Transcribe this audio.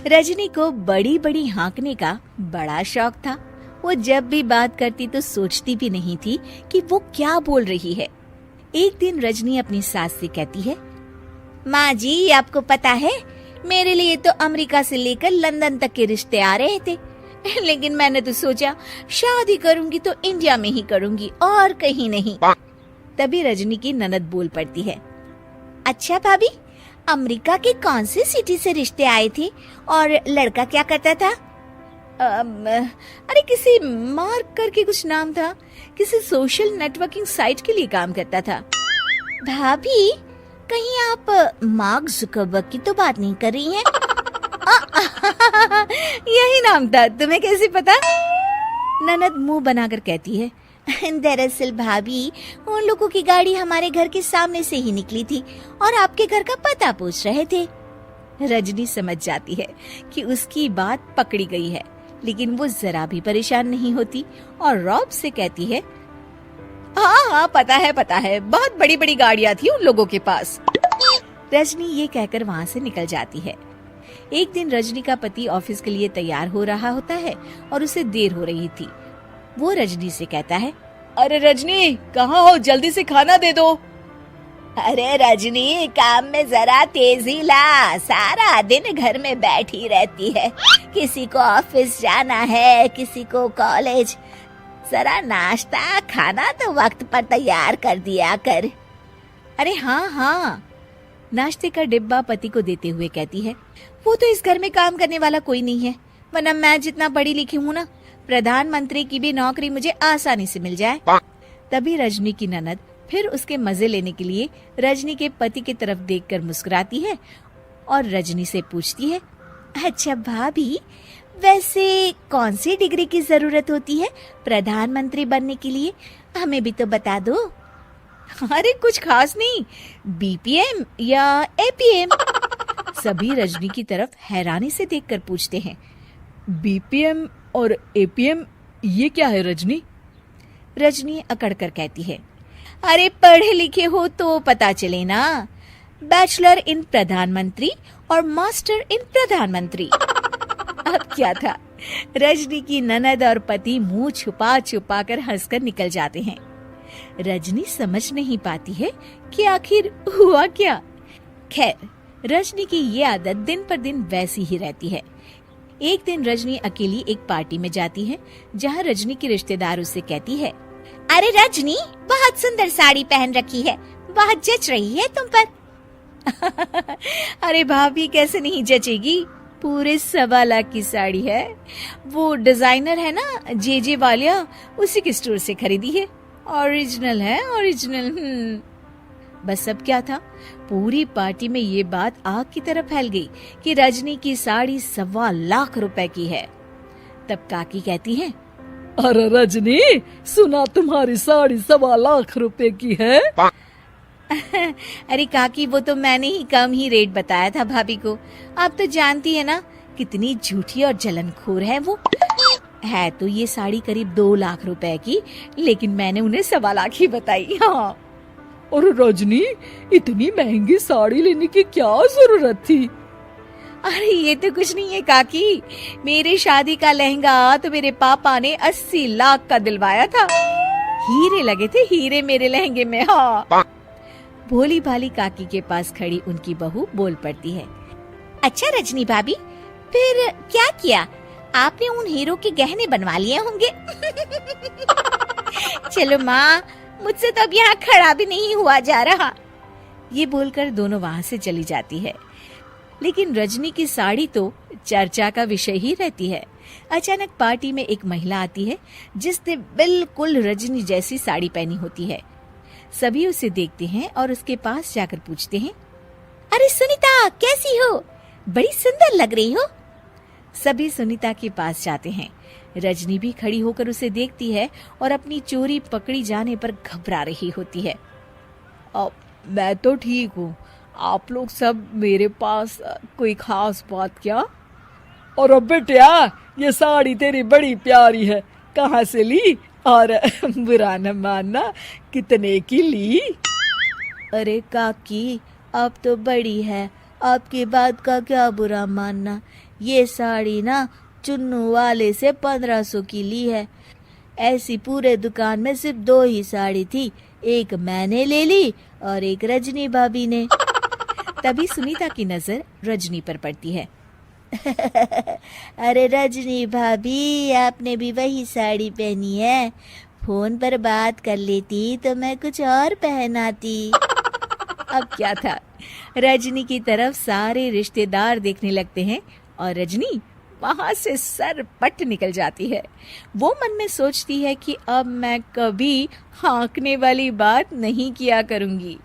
रजनी को बड़ी बड़ी हाँकने का बड़ा शौक था। वो जब भी बात करती तो सोचती भी नहीं थी कि वो क्या बोल रही है। एक दिन रजनी अपनी सास से कहती है, माँ जी, आपको पता है मेरे लिए तो अमेरिका से लेकर लंदन तक के रिश्ते आ रहे थे, लेकिन मैंने तो सोचा शादी करूंगी तो इंडिया में ही करूंगी और कहीं नहीं। तभी रजनी की ननद बोल पड़ती है, अच्छा भाभी, अमेरिका के कौन से सिटी से रिश्ते आए थे और लड़का क्या करता था? अरे किसी मार्क करके कुछ नाम था, किसी सोशल नेटवर्किंग साइट के लिए काम करता था। भाभी, कहीं आप मार्क जुकरबर्ग की तो बात नहीं कर रही हैं? यही नाम था, तुम्हें कैसे पता? ननद मुंह बनाकर कहती है, दरअसल भाभी, उन लोगों की गाड़ी हमारे घर के सामने से ही निकली थी और आपके घर का पता पूछ रहे थे। रजनी समझ जाती है कि उसकी बात पकड़ी गई है, लेकिन वो जरा भी परेशान नहीं होती और रॉब से कहती है, हाँ, पता है, बहुत बड़ी बड़ी गाड़ियां थी उन लोगों के पास। रजनी ये कहकर वहाँ से निकल जाती है। एक दिन रजनी का पति ऑफिस के लिए तैयार हो रहा होता है और उसे देर हो रही थी। वो रजनी से कहता है, अरे रजनी, कहाँ हो? जल्दी से खाना दे दो। अरे रजनी, काम में जरा तेजी ला, सारा दिन घर में बैठी रहती है, किसी को ऑफिस जाना है, किसी को कॉलेज, जरा नाश्ता खाना तो वक्त पर तैयार कर दिया कर। अरे हाँ, नाश्ते का डिब्बा पति को देते हुए कहती है, वो तो इस घर में काम करने वाला कोई नहीं है, वरना मैं जितना पढ़ी लिखी हूँ ना, प्रधानमंत्री की भी नौकरी मुझे आसानी से मिल जाए। तभी रजनी की ननद फिर उसके मजे लेने के लिए रजनी के पति की तरफ देखकर मुस्कुराती है और रजनी से पूछती है, अच्छा भाभी, वैसे कौन सी डिग्री की जरूरत होती है प्रधानमंत्री बनने के लिए? हमें भी तो बता दो। अरे कुछ खास नहीं, बीपीएम या एपीएम। सभी रजनी की तरफ हैरानी से देखकर पूछते हैं, बीपीएम और एपीएम ये क्या है रजनी? रजनी अकड़कर कहती है, अरे पढ़े लिखे हो तो पता चले ना, बैचलर इन प्रधानमंत्री और मास्टर इन प्रधानमंत्री। अब क्या था, रजनी की ननद और पति मुंह छुपा छुपा कर हंसकर निकल जाते हैं। रजनी समझ नहीं पाती है कि आखिर हुआ क्या। खैर, रजनी की ये आदत दिन पर दिन वैसी ही रहती है। एक दिन रजनी अकेली एक पार्टी में जाती है, जहाँ रजनी की रिश्तेदार उससे कहती है, अरे रजनी, बहुत सुंदर साड़ी पहन रखी है, बहुत जच रही है तुम पर। अरे भाभी, कैसे नहीं जचेगी, पूरे 1.25 लाख की साड़ी है, वो डिजाइनर है ना जे वालिया, उसी के स्टोर से खरीदी है, ओरिजिनल है, ओरिजिनल। बस अब क्या था, पूरी पार्टी में ये बात आग की तरह फैल गई कि रजनी की साड़ी 1.25 लाख रुपए की है। तब काकी कहती है, अरे रजनी, सुना तुम्हारी साड़ी 1.25 लाख रुपए की है। अरे काकी, वो तो मैंने ही कम ही रेट बताया था भाभी को, आप तो जानती है ना कितनी झूठी और जलनखोर है वो। है तो ये साड़ी करीब 2 लाख रुपए की, लेकिन मैंने उन्हें 1.25 लाख ही बताई। हाँ। और रजनी, इतनी महंगी साड़ी लेने की क्या जरूरत थी? अरे ये तो कुछ नहीं है काकी, मेरी शादी का लहंगा तो मेरे पापा ने 80 लाख का दिलवाया था, हीरे लगे थे, हीरे मेरे लहंगे में। हाँ। भोली भाली काकी के पास खड़ी उनकी बहू बोल पड़ती है, अच्छा रजनी भाभी, फिर क्या किया आपने? उन हीरो के गहने बनवा लिए होंगे। चलो माँ, मुझसे तो अब यहाँ खड़ा भी नहीं हुआ जा रहा। ये बोलकर दोनों वहाँ से चली जाती है। लेकिन रजनी की साड़ी तो चर्चा का विषय ही रहती है। अचानक पार्टी में एक महिला आती है जिसने बिल्कुल रजनी जैसी साड़ी पहनी होती है। सभी उसे देखते हैं और उसके पास जाकर पूछते हैं, अरे सुनीता, कैसी हो? बड़ी सुंदर लग रही हो। सभी सुनीता के पास जाते हैं। रजनी भी खड़ी होकर उसे देखती है और अपनी चोरी पकड़ी जाने पर घबरा रही होती है। मैं तो ठीक हूँ, आप लोग सब मेरे पास कोई खास बात क्या? और अब बेटिया, ये साड़ी तेरी बड़ी प्यारी है, कहाँ से ली? और बुरा न मानना, कितने की ली? अरे काकी, आप तो बड़ी है, आपकी बात का क्या बुरा मानना, ये साड़ी ना चुन्नू वाले से 1500 की ली है। ऐसी पूरे दुकान में सिर्फ 2 ही साड़ी थी, एक मैंने ले ली और एक रजनी भाभी ने। तभी सुनीता की नजर रजनी पर पड़ती है। अरे रजनी भाभी, आपने भी वही साड़ी पहनी है। फोन पर बात कर लेती तो मैं कुछ और पहनाती। अब क्या था, रजनी की तरफ सारे रिश्तेदार देखने लगते हैं और रजनी वहां से सर पट निकल जाती है। वो मन में सोचती है कि अब मैं कभी हाँकने वाली बात नहीं किया करूंगी।